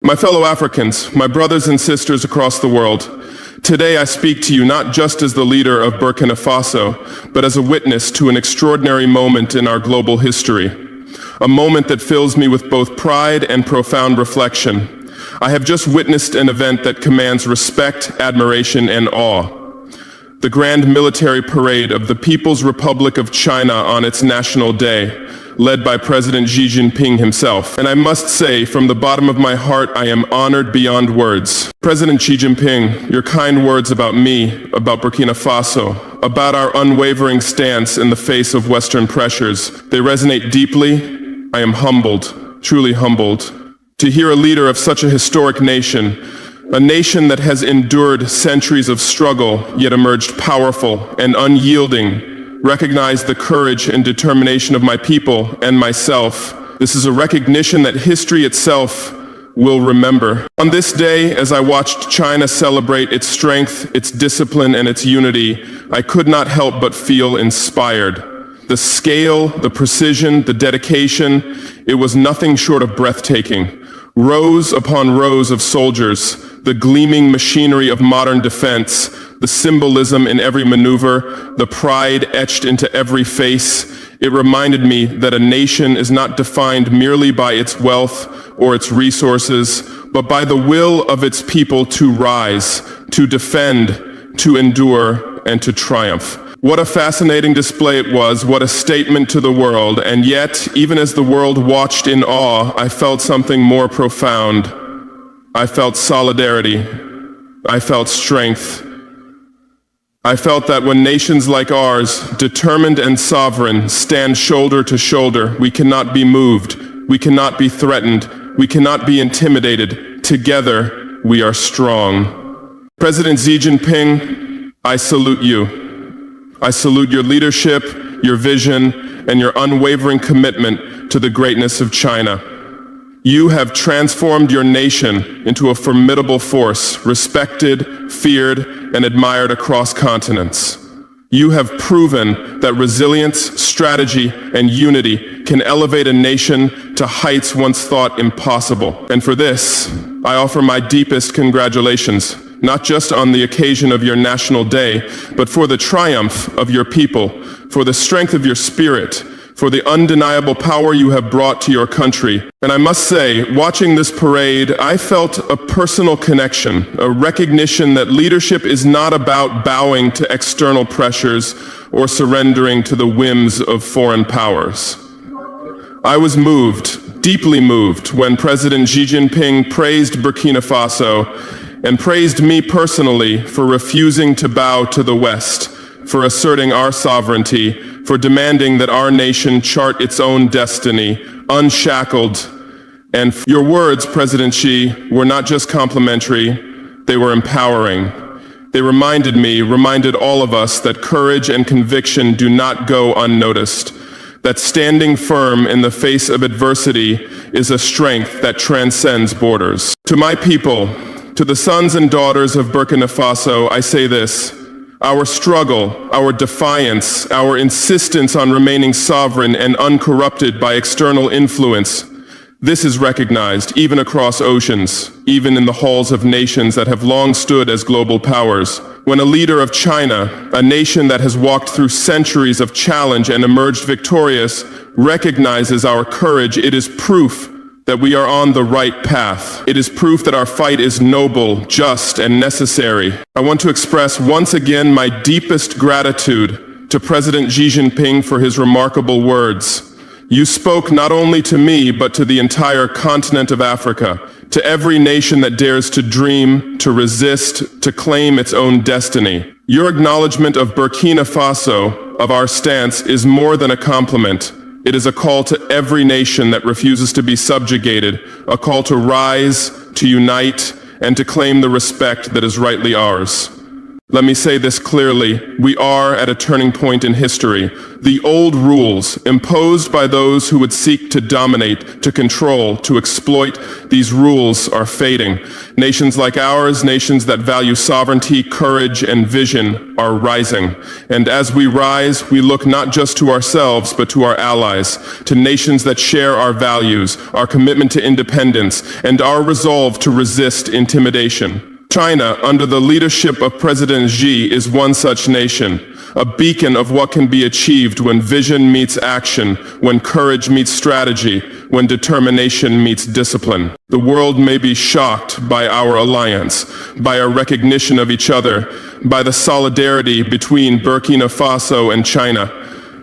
My fellow Africans, my brothers and sisters across the world, today I speak to you not just as the leader of Burkina Faso, but as a witness to an extraordinary moment in our global history, a moment that fills me with both pride and profound reflection. I have just witnessed an event that commands respect, admiration, and awe. The grand military parade of the People's Republic of China on its National Day, led by President Xi Jinping himself. And I must say, from the bottom of my heart, I am honored beyond words. President Xi Jinping, your kind words about me, about Burkina Faso, about our unwavering stance in the face of Western pressures, they resonate deeply. I am humbled, truly humbled, to hear a leader of such a historic nation, a nation that has endured centuries of struggle, yet emerged powerful and unyielding, recognize the courage and determination of my people and myself. This is a recognition that history itself will remember. On this day, as I watched China celebrate its strength, its discipline, and its unity, I could not help but feel inspired. The scale, the precision, the dedication, it was nothing short of breathtaking. Rows upon rows of soldiers, the gleaming machinery of modern defense, the symbolism in every maneuver, the pride etched into every face. It reminded me that a nation is not defined merely by its wealth or its resources, but by the will of its people to rise, to defend, to endure, and to triumph. What a fascinating display it was, what a statement to the world, and yet, even as the world watched in awe, I felt something more profound. I felt solidarity. I felt strength. I felt that when nations like ours, determined and sovereign, stand shoulder to shoulder, we cannot be moved, we cannot be threatened, we cannot be intimidated. Together, we are strong. President Xi Jinping, I salute you. I salute your leadership, your vision, and your unwavering commitment to the greatness of China. You have transformed your nation into a formidable force, respected, feared, and admired across continents. You have proven that resilience, strategy, and unity can elevate a nation to heights once thought impossible. And for this, I offer my deepest congratulations, not just on the occasion of your National Day, but for the triumph of your people, for the strength of your spirit, for the undeniable power you have brought to your country. And I must say, watching this parade, I felt a personal connection, a recognition that leadership is not about bowing to external pressures or surrendering to the whims of foreign powers. I was moved, deeply moved, when President Xi Jinping praised Burkina Faso and praised me personally for refusing to bow to the West, for asserting our sovereignty, for demanding that our nation chart its own destiny, unshackled. And your words, President Xi, were not just complimentary, they were empowering. They reminded all of us that courage and conviction do not go unnoticed, that standing firm in the face of adversity is a strength that transcends borders. To my people, to the sons and daughters of Burkina Faso, I say this: our struggle, our defiance, our insistence on remaining sovereign and uncorrupted by external influence, this is recognized even across oceans, even in the halls of nations that have long stood as global powers. When a leader of China, a nation that has walked through centuries of challenge and emerged victorious, recognizes our courage, it is proof that we are on the right path. It is proof that our fight is noble, just, and necessary. I want to express once again my deepest gratitude to President Xi Jinping for his remarkable words. You spoke not only to me, but to the entire continent of Africa, to every nation that dares to dream, to resist, to claim its own destiny. Your acknowledgement of Burkina Faso, of our stance, is more than a compliment. It is a call to every nation that refuses to be subjugated, a call to rise, to unite, and to claim the respect that is rightly ours. Let me say this clearly, we are at a turning point in history. The old rules, imposed by those who would seek to dominate, to control, to exploit, these rules are fading. Nations like ours, nations that value sovereignty, courage, and vision, are rising. And as we rise, we look not just to ourselves, but to our allies, to nations that share our values, our commitment to independence, and our resolve to resist intimidation. China, under the leadership of President Xi, is one such nation, a beacon of what can be achieved when vision meets action, when courage meets strategy, when determination meets discipline. The world may be shocked by our alliance, by our recognition of each other, by the solidarity between Burkina Faso and China.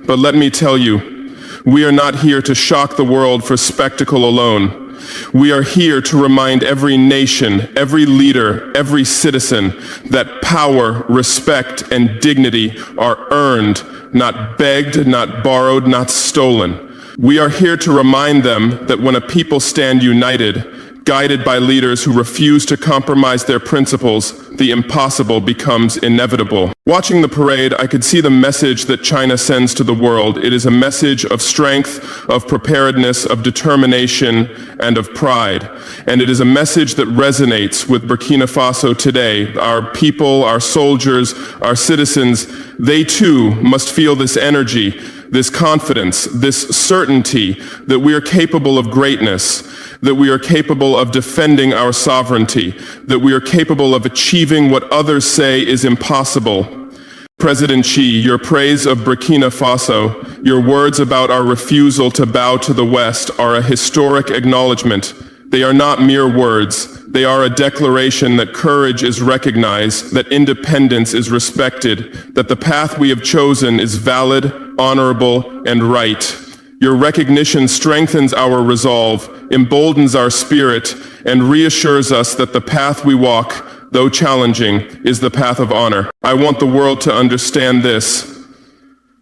But let me tell you, we are not here to shock the world for spectacle alone. We are here to remind every nation, every leader, every citizen that power, respect, and dignity are earned, not begged, not borrowed, not stolen. We are here to remind them that when a people stand united, guided by leaders who refuse to compromise their principles, the impossible becomes inevitable. Watching the parade, I could see the message that China sends to the world. It is a message of strength, of preparedness, of determination, and of pride. And it is a message that resonates with Burkina Faso today. Our people, our soldiers, our citizens, they too must feel this energy, this confidence, this certainty that we are capable of greatness, that we are capable of defending our sovereignty, that we are capable of achieving what others say is impossible. President Xi, your praise of Burkina Faso, your words about our refusal to bow to the West are a historic acknowledgement. They are not mere words. They are a declaration that courage is recognized, that independence is respected, that the path we have chosen is valid, honorable, and right. Your recognition strengthens our resolve, emboldens our spirit, and reassures us that the path we walk, though challenging, is the path of honor. I want the world to understand this.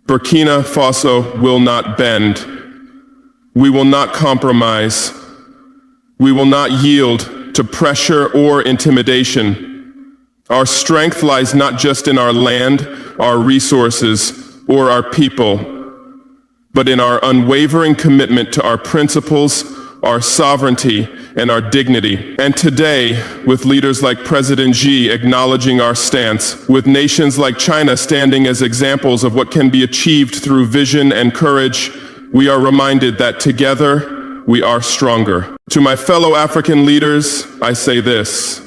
Burkina Faso will not bend. We will not compromise. We will not yield to pressure or intimidation. Our strength lies not just in our land, our resources, or our people, but in our unwavering commitment to our principles, our sovereignty, and our dignity. And today, with leaders like President Xi acknowledging our stance, with nations like China standing as examples of what can be achieved through vision and courage, we are reminded that together, we are stronger. To my fellow African leaders, I say this: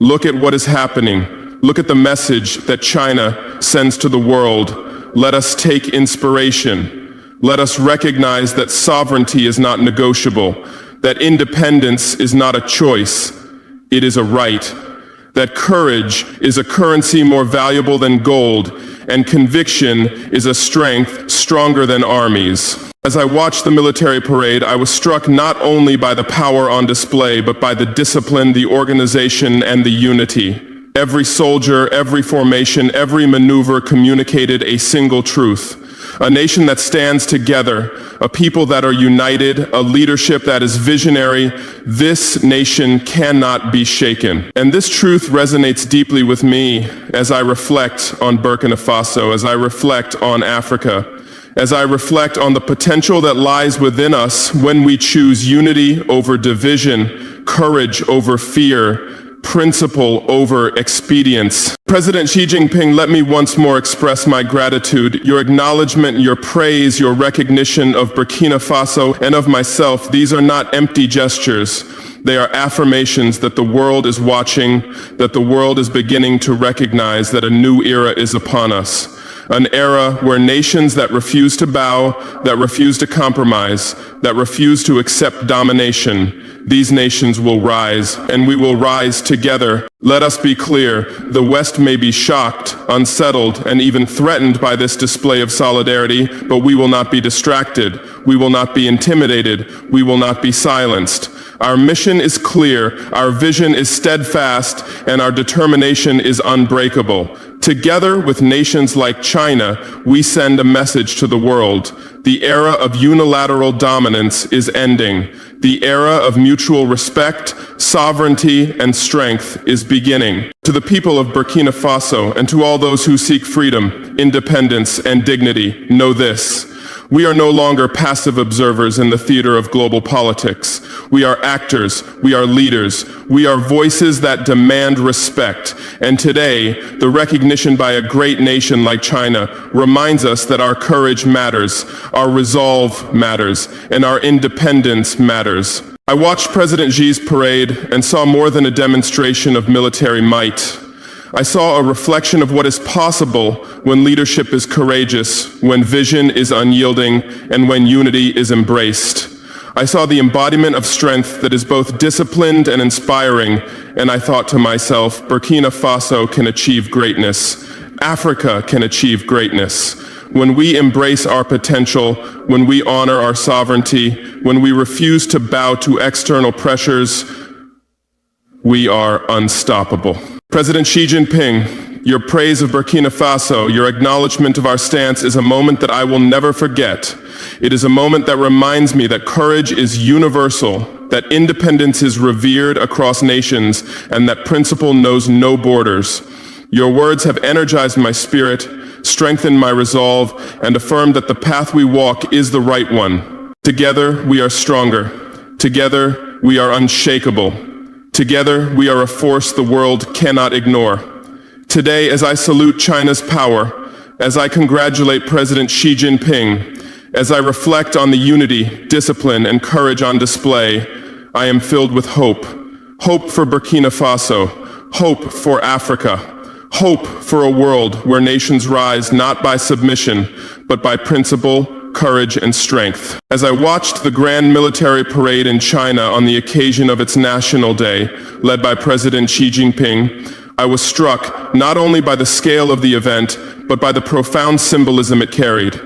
look at what is happening. Look at the message that China sends to the world. Let us take inspiration. Let us recognize that sovereignty is not negotiable, that independence is not a choice, it is a right, that courage is a currency more valuable than gold, and conviction is a strength stronger than armies. As I watched the military parade, I was struck not only by the power on display, but by the discipline, the organization, and the unity. Every soldier, every formation, every maneuver communicated a single truth. A nation that stands together, a people that are united, a leadership that is visionary. This nation cannot be shaken. And this truth resonates deeply with me as I reflect on Burkina Faso, as I reflect on Africa, as I reflect on the potential that lies within us when we choose unity over division, courage over fear, principle over expedience. President Xi Jinping, let me once more express my gratitude, your acknowledgement, your praise, your recognition of Burkina Faso and of myself. These are not empty gestures. They are affirmations that the world is watching, that the world is beginning to recognize that a new era is upon us. An era where nations that refuse to bow, that refuse to compromise, that refuse to accept domination, these nations will rise, and we will rise together. Let us be clear, the West may be shocked, unsettled, and even threatened by this display of solidarity, but we will not be distracted. We will not be intimidated. We will not be silenced. Our mission is clear, our vision is steadfast, and our determination is unbreakable. Together with nations like China, we send a message to the world. The era of unilateral dominance is ending. The era of mutual respect, sovereignty, and strength is beginning. To the people of Burkina Faso and to all those who seek freedom, independence, and dignity, know this. We are no longer passive observers in the theater of global politics. We are actors, we are leaders, we are voices that demand respect. And today, the recognition by a great nation like China reminds us that our courage matters, our resolve matters, and our independence matters. I watched President Xi's parade and saw more than a demonstration of military might. I saw a reflection of what is possible when leadership is courageous, when vision is unyielding, and when unity is embraced. I saw the embodiment of strength that is both disciplined and inspiring, and I thought to myself, Burkina Faso can achieve greatness. Africa can achieve greatness. When we embrace our potential, when we honor our sovereignty, when we refuse to bow to external pressures, we are unstoppable. President Xi Jinping, your praise of Burkina Faso, your acknowledgement of our stance is a moment that I will never forget. It is a moment that reminds me that courage is universal, that independence is revered across nations, and that principle knows no borders. Your words have energized my spirit, strengthened my resolve, and affirmed that the path we walk is the right one. Together, we are stronger. Together, we are unshakable. Together, we are a force the world cannot ignore. Today, as I salute China's power, as I congratulate President Xi Jinping, as I reflect on the unity, discipline, and courage on display, I am filled with hope. Hope for Burkina Faso, hope for Africa, hope for a world where nations rise not by submission, but by principle, courage, and strength. As I watched the grand military parade in China on the occasion of its National Day, led by President Xi Jinping, I was struck not only by the scale of the event, but by the profound symbolism it carried.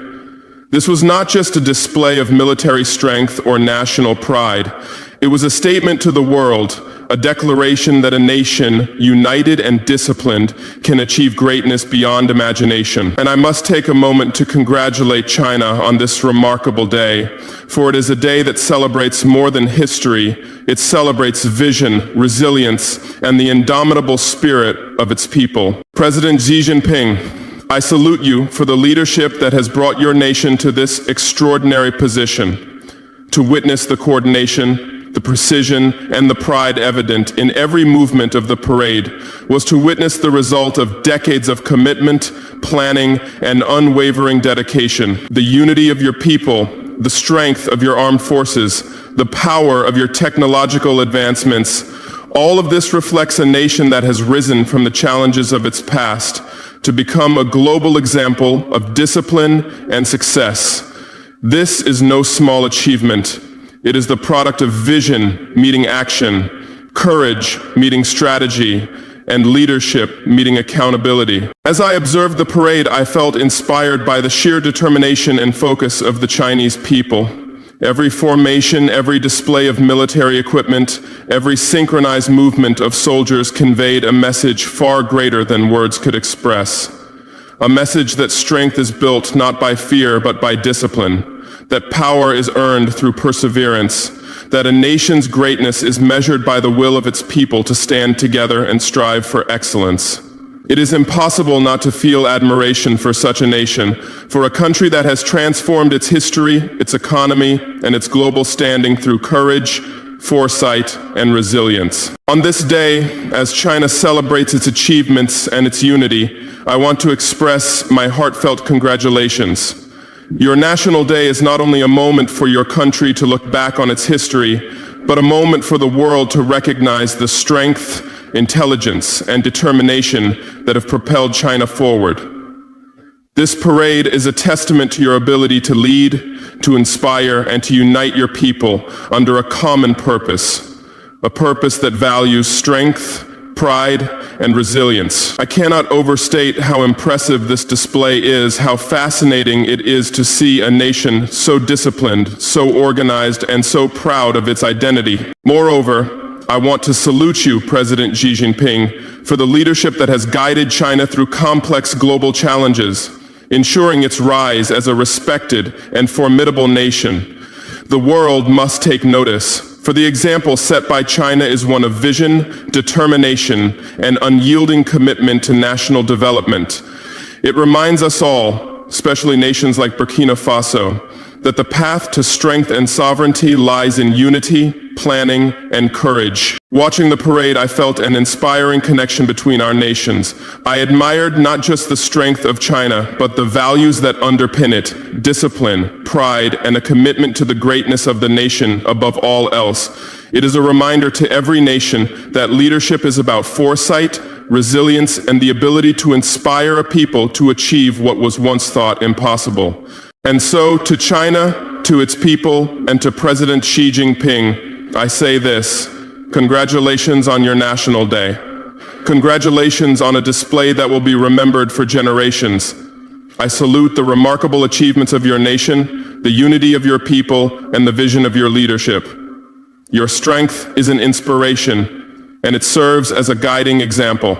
This was not just a display of military strength or national pride. It was a statement to the world, a declaration that a nation, united and disciplined, can achieve greatness beyond imagination. And I must take a moment to congratulate China on this remarkable day, for it is a day that celebrates more than history. It celebrates vision, resilience, and the indomitable spirit of its people. President Xi Jinping, I salute you for the leadership that has brought your nation to this extraordinary position, to witness the coordination, the precision, and the pride evident in every movement of the parade was to witness the result of decades of commitment, planning, and unwavering dedication. The unity of your people, the strength of your armed forces, the power of your technological advancements, all of this reflects a nation that has risen from the challenges of its past to become a global example of discipline and success. This is no small achievement. It is the product of vision meeting action, courage meeting strategy, and leadership meeting accountability. As I observed the parade, I felt inspired by the sheer determination and focus of the Chinese people. Every formation, every display of military equipment, every synchronized movement of soldiers conveyed a message far greater than words could express. A message that strength is built not by fear but by discipline, that power is earned through perseverance, that a nation's greatness is measured by the will of its people to stand together and strive for excellence. It is impossible not to feel admiration for such a nation, for a country that has transformed its history, its economy, and its global standing through courage, foresight, and resilience. On this day, as China celebrates its achievements and its unity, I want to express my heartfelt congratulations. Your National Day is not only a moment for your country to look back on its history, but a moment for the world to recognize the strength, intelligence, and determination that have propelled China forward. This parade is a testament to your ability to lead, to inspire, and to unite your people under a common purpose, a purpose that values strength, pride, and resilience. I cannot overstate how impressive this display is, how fascinating it is to see a nation so disciplined, so organized, and so proud of its identity. Moreover, I want to salute you, President Xi Jinping, for the leadership that has guided China through complex global challenges, ensuring its rise as a respected and formidable nation. The world must take notice. For the example set by China is one of vision, determination, and unyielding commitment to national development. It reminds us all, especially nations like Burkina Faso, that the path to strength and sovereignty lies in unity, planning, and courage. Watching the parade, I felt an inspiring connection between our nations. I admired not just the strength of China, but the values that underpin it: discipline, pride, and a commitment to the greatness of the nation above all else. It is a reminder to every nation that leadership is about foresight, resilience, and the ability to inspire a people to achieve what was once thought impossible. And so, to China, to its people, and to President Xi Jinping, I say this: congratulations on your National Day. Congratulations on a display that will be remembered for generations. I salute the remarkable achievements of your nation, the unity of your people, and the vision of your leadership. Your strength is an inspiration, and it serves as a guiding example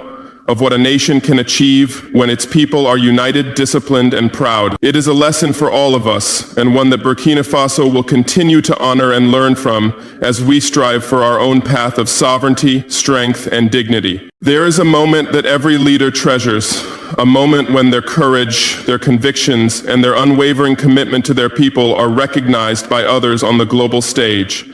of what a nation can achieve when its people are united, disciplined, and proud. It is a lesson for all of us, and one that Burkina Faso will continue to honor and learn from as we strive for our own path of sovereignty, strength, and dignity. There is a moment that every leader treasures, a moment when their courage, their convictions, and their unwavering commitment to their people are recognized by others on the global stage.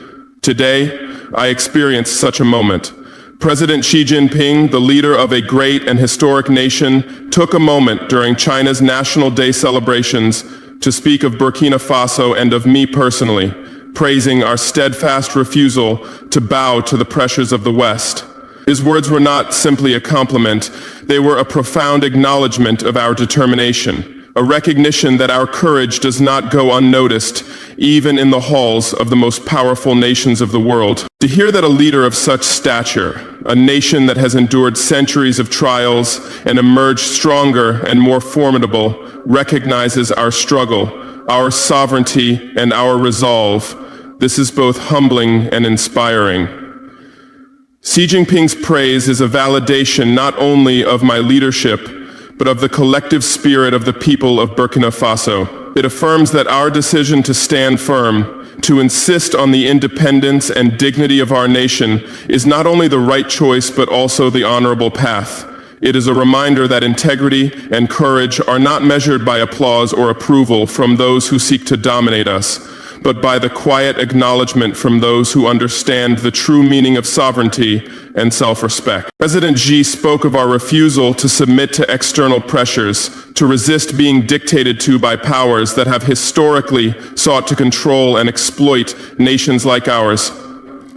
Today, I experienced such a moment. President Xi Jinping, the leader of a great and historic nation, took a moment during China's National Day celebrations to speak of Burkina Faso and of me personally, praising our steadfast refusal to bow to the pressures of the West. His words were not simply a compliment, they were a profound acknowledgement of our determination, a recognition that our courage does not go unnoticed, even in the halls of the most powerful nations of the world. To hear that a leader of such stature, a nation that has endured centuries of trials and emerged stronger and more formidable, recognizes our struggle, our sovereignty, and our resolve, this is both humbling and inspiring. Xi Jinping's praise is a validation not only of my leadership, but of the collective spirit of the people of Burkina Faso. It affirms that our decision to stand firm, to insist on the independence and dignity of our nation, is not only the right choice, but also the honorable path. It is a reminder that integrity and courage are not measured by applause or approval from those who seek to dominate us, but by the quiet acknowledgement from those who understand the true meaning of sovereignty and self-respect. President Xi spoke of our refusal to submit to external pressures, to resist being dictated to by powers that have historically sought to control and exploit nations like ours.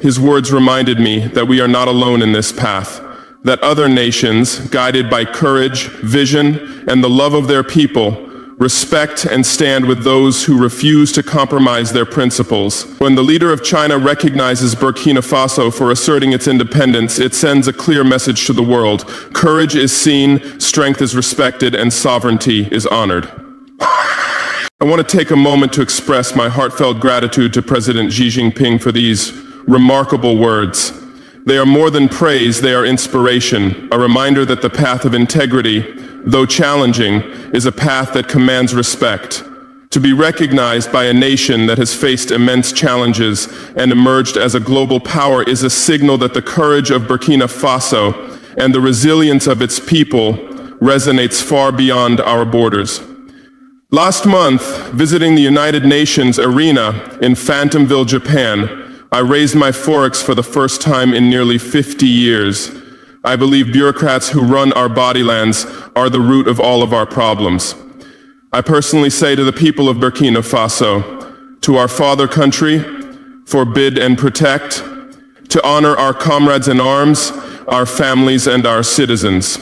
His words reminded me that we are not alone in this path, that other nations, guided by courage, vision, and the love of their people, respect and stand with those who refuse to compromise their principles. When the leader of China recognizes Burkina Faso for asserting its independence, it sends a clear message to the world. Courage is seen, strength is respected, and sovereignty is honored. I want to take a moment to express my heartfelt gratitude to President Xi Jinping for these remarkable words. They are more than praise, they are inspiration, a reminder that the path of integrity, though challenging, is a path that commands respect. To be recognized by a nation that has faced immense challenges and emerged as a global power is a signal that the courage of Burkina Faso and the resilience of its people resonates far beyond our borders. Last month, visiting the United Nations arena in Phantomville, Japan, I raised my forex for the first time in nearly 50 years. I believe bureaucrats who run our bodylands are the root of all of our problems. I personally say to the people of Burkina Faso, to our father country, forbid and protect, to honor our comrades in arms, our families and our citizens.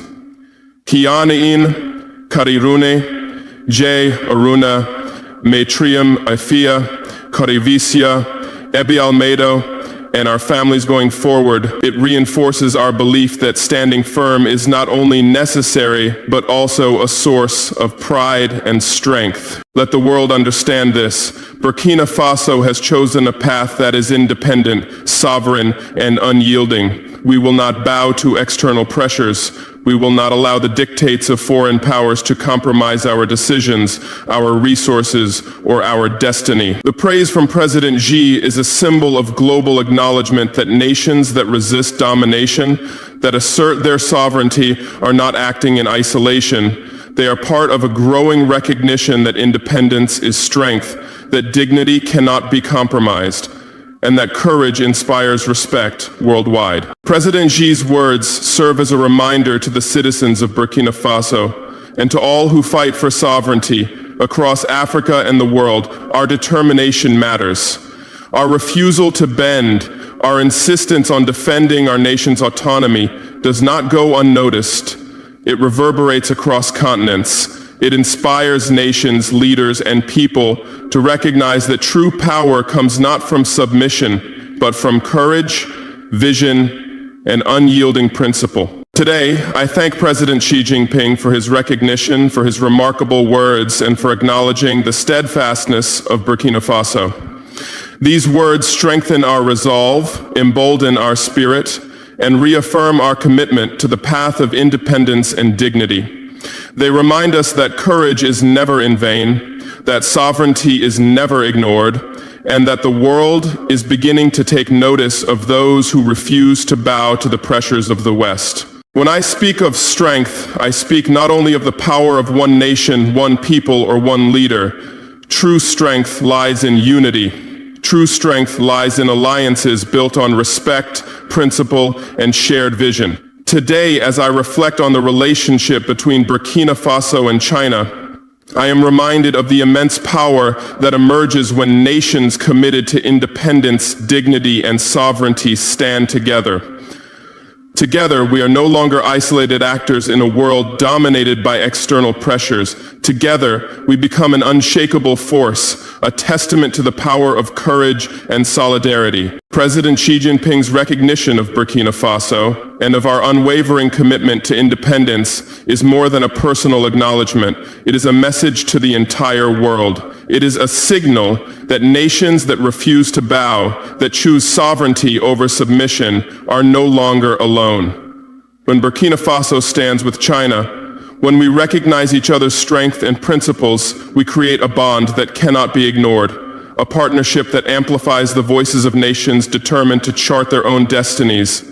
Kianain, Karirune, Je Aruna, Metrium Ifia, Karivisia, Ebi Almeida, and our families going forward, it reinforces our belief that standing firm is not only necessary, but also a source of pride and strength. Let the world understand this. Burkina Faso has chosen a path that is independent, sovereign, and unyielding. We will not bow to external pressures, We will not allow the dictates of foreign powers to compromise our decisions, our resources, or our destiny. The praise from President Xi is a symbol of global acknowledgement that nations that resist domination, that assert their sovereignty, are not acting in isolation. They are part of a growing recognition that independence is strength, that dignity cannot be compromised, and that courage inspires respect worldwide. President Xi's words serve as a reminder to the citizens of Burkina Faso and to all who fight for sovereignty across Africa and the world. Our determination matters. Our refusal to bend, our insistence on defending our nation's autonomy does not go unnoticed. It reverberates across continents. It inspires nations, leaders, and people to recognize that true power comes not from submission, but from courage, vision, and unyielding principle. Today, I thank President Xi Jinping for his recognition, for his remarkable words, and for acknowledging the steadfastness of Burkina Faso. These words strengthen our resolve, embolden our spirit, and reaffirm our commitment to the path of independence and dignity. They remind us that courage is never in vain, that sovereignty is never ignored, and that the world is beginning to take notice of those who refuse to bow to the pressures of the West. When I speak of strength, I speak not only of the power of one nation, one people, or one leader. True strength lies in unity. True strength lies in alliances built on respect, principle, and shared vision. Today, as I reflect on the relationship between Burkina Faso and China, I am reminded of the immense power that emerges when nations committed to independence, dignity, and sovereignty stand together. Together, we are no longer isolated actors in a world dominated by external pressures. Together, we become an unshakable force, a testament to the power of courage and solidarity. President Xi Jinping's recognition of Burkina Faso and of our unwavering commitment to independence is more than a personal acknowledgement. It is a message to the entire world. It is a signal that nations that refuse to bow, that choose sovereignty over submission, are no longer alone. When Burkina Faso stands with China, when we recognize each other's strength and principles, we create a bond that cannot be ignored, a partnership that amplifies the voices of nations determined to chart their own destinies.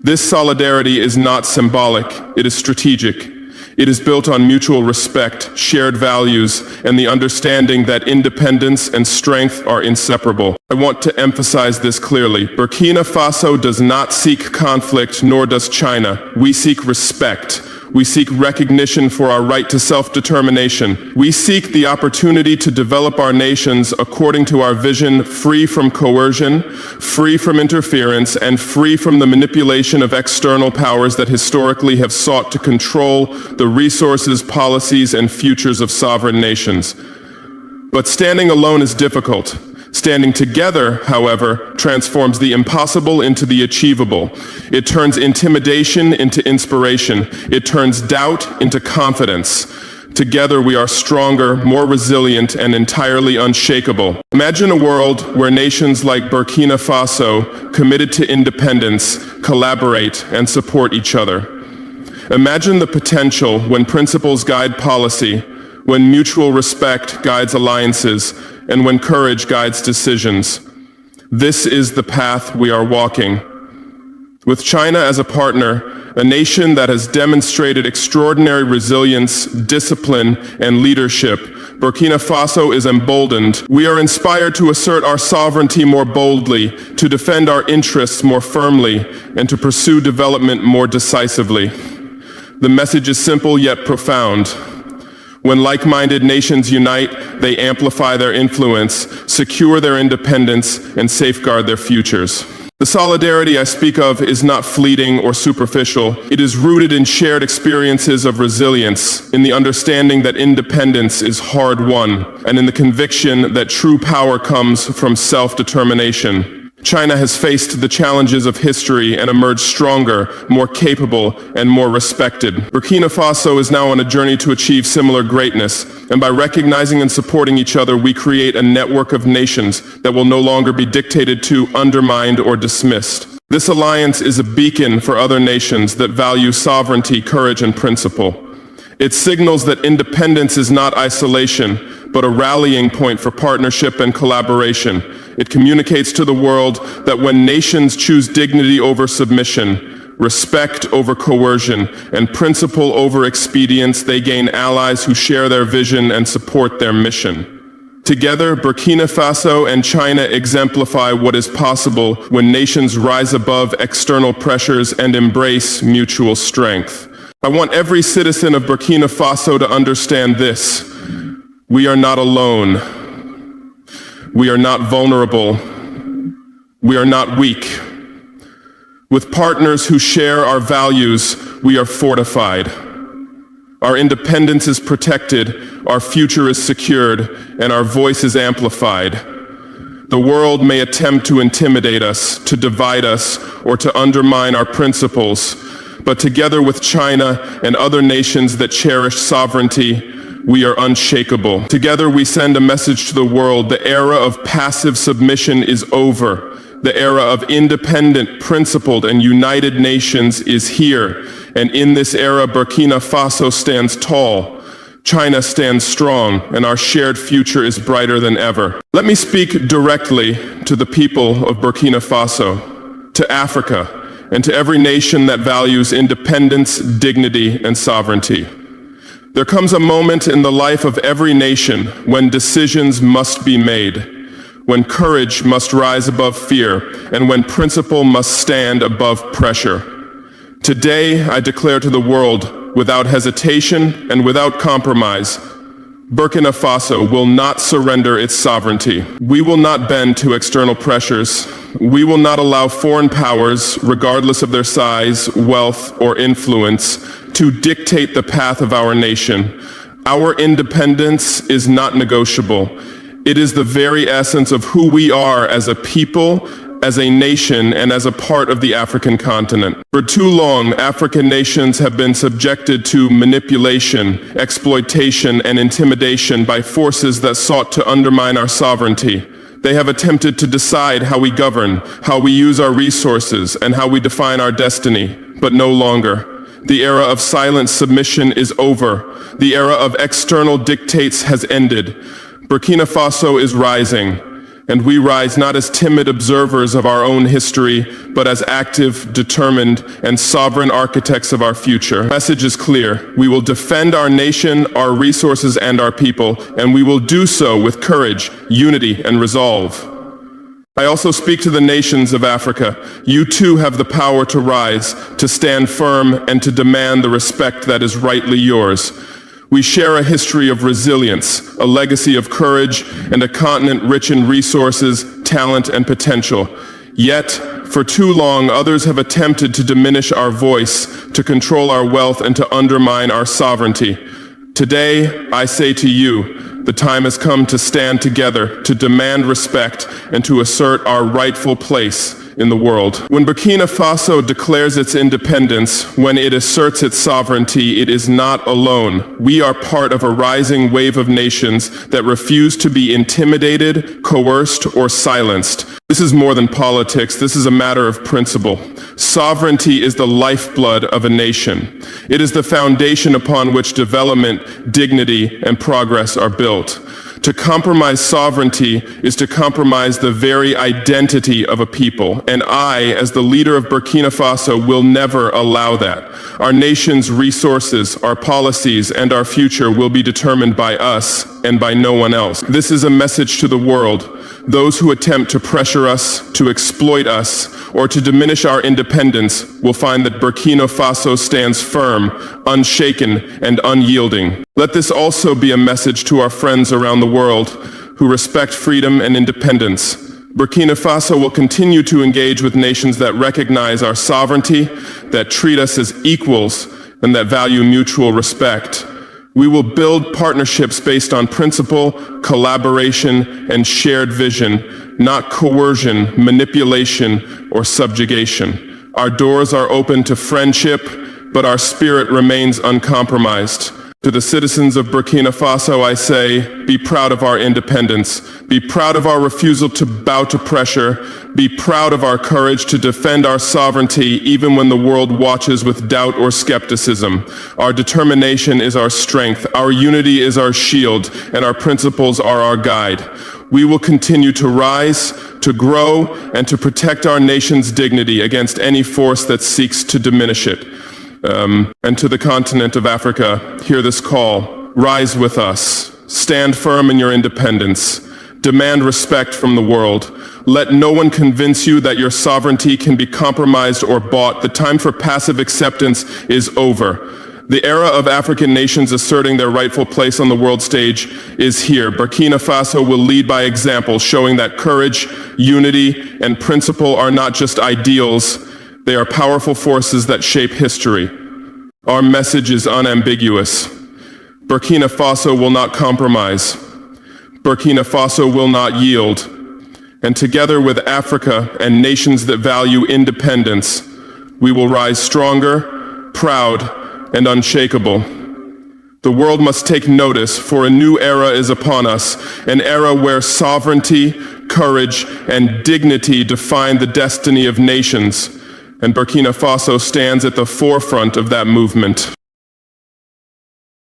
This solidarity is not symbolic, it is strategic. It is built on mutual respect, shared values, and the understanding that independence and strength are inseparable. I want to emphasize this clearly. Burkina Faso does not seek conflict, nor does China. We seek respect. We seek recognition for our right to self-determination. We seek the opportunity to develop our nations according to our vision, free from coercion, free from interference, and free from the manipulation of external powers that historically have sought to control the resources, policies, and futures of sovereign nations. But standing alone is difficult. Standing together, however, transforms the impossible into the achievable. It turns intimidation into inspiration. It turns doubt into confidence. Together we are stronger, more resilient, and entirely unshakable. Imagine a world where nations like Burkina Faso, committed to independence, collaborate and support each other. Imagine the potential when principles guide policy, when mutual respect guides alliances, and when courage guides decisions. This is the path we are walking. With China as a partner, a nation that has demonstrated extraordinary resilience, discipline, and leadership, Burkina Faso is emboldened. We are inspired to assert our sovereignty more boldly, to defend our interests more firmly, and to pursue development more decisively. The message is simple yet profound. When like-minded nations unite, they amplify their influence, secure their independence, and safeguard their futures. The solidarity I speak of is not fleeting or superficial. It is rooted in shared experiences of resilience, in the understanding that independence is hard-won, and in the conviction that true power comes from self-determination. China has faced the challenges of history and emerged stronger, more capable, and more respected. Burkina Faso is now on a journey to achieve similar greatness, and by recognizing and supporting each other, we create a network of nations that will no longer be dictated to, undermined, or dismissed. This alliance is a beacon for other nations that value sovereignty, courage, and principle. It signals that independence is not isolation, but a rallying point for partnership and collaboration. It communicates to the world that when nations choose dignity over submission, respect over coercion, and principle over expedience, they gain allies who share their vision and support their mission. Together, Burkina Faso and China exemplify what is possible when nations rise above external pressures and embrace mutual strength. I want every citizen of Burkina Faso to understand this. We are not alone. We are not vulnerable. We are not weak. With partners who share our values, we are fortified. Our independence is protected, our future is secured, and our voice is amplified. The world may attempt to intimidate us, to divide us, or to undermine our principles, but together with China and other nations that cherish sovereignty, we are unshakable. Together we send a message to the world: the era of passive submission is over. The era of independent, principled, and united nations is here. And in this era, Burkina Faso stands tall, China stands strong, and our shared future is brighter than ever. Let me speak directly to the people of Burkina Faso, to Africa, and to every nation that values independence, dignity, and sovereignty. There comes a moment in the life of every nation when decisions must be made, when courage must rise above fear, and when principle must stand above pressure. Today, I declare to the world, without hesitation and without compromise, Burkina Faso will not surrender its sovereignty. We will not bend to external pressures. We will not allow foreign powers, regardless of their size, wealth, or influence, to dictate the path of our nation. Our independence is not negotiable. It is the very essence of who we are as a people, as a nation, and as a part of the African continent. For too long, African nations have been subjected to manipulation, exploitation, and intimidation by forces that sought to undermine our sovereignty. They have attempted to decide how we govern, how we use our resources, and how we define our destiny, but no longer. The era of silent submission is over. The era of external dictates has ended. Burkina Faso is rising, and we rise not as timid observers of our own history, but as active, determined, and sovereign architects of our future. The message is clear. We will defend our nation, our resources, and our people, and we will do so with courage, unity, and resolve. I also speak to the nations of Africa. You too have the power to rise, to stand firm, and to demand the respect that is rightly yours. We share a history of resilience, a legacy of courage, and a continent rich in resources, talent, and potential. Yet, for too long, others have attempted to diminish our voice, to control our wealth, and to undermine our sovereignty. Today, I say to you, the time has come to stand together, to demand respect, and to assert our rightful place in the world. When Burkina Faso declares its independence, when it asserts its sovereignty, it is not alone. We are part of a rising wave of nations that refuse to be intimidated, coerced, or silenced. This is more than politics. This is a matter of principle. Sovereignty is the lifeblood of a nation. It is the foundation upon which development, dignity, and progress are built. To compromise sovereignty is to compromise the very identity of a people, and I, as the leader of Burkina Faso, will never allow that. Our nation's resources, our policies, and our future will be determined by us and by no one else. This is a message to the world. Those who attempt to pressure us, to exploit us, or to diminish our independence will find that Burkina Faso stands firm, unshaken, and unyielding. Let this also be a message to our friends around the world who respect freedom and independence. Burkina Faso will continue to engage with nations that recognize our sovereignty, that treat us as equals, and that value mutual respect. We will build partnerships based on principle, collaboration, and shared vision, not coercion, manipulation, or subjugation. Our doors are open to friendship, but our spirit remains uncompromised. To the citizens of Burkina Faso, I say, be proud of our independence. Be proud of our refusal to bow to pressure. Be proud of our courage to defend our sovereignty even when the world watches with doubt or skepticism. Our determination is our strength. Our unity is our shield, and our principles are our guide. We will continue to rise, to grow, and to protect our nation's dignity against any force that seeks to diminish it. And to the continent of Africa, hear this call. Rise with us. Stand firm in your independence. Demand respect from the world. Let no one convince you that your sovereignty can be compromised or bought. The time for passive acceptance is over. The era of African nations asserting their rightful place on the world stage is here. Burkina Faso will lead by example, showing that courage, unity, and principle are not just ideals. They are powerful forces that shape history. Our message is unambiguous. Burkina Faso will not compromise. Burkina Faso will not yield. And together with Africa and nations that value independence, we will rise stronger, proud, and unshakable. The world must take notice, for a new era is upon us, an era where sovereignty, courage, and dignity define the destiny of nations. And Burkina Faso stands at the forefront of that movement.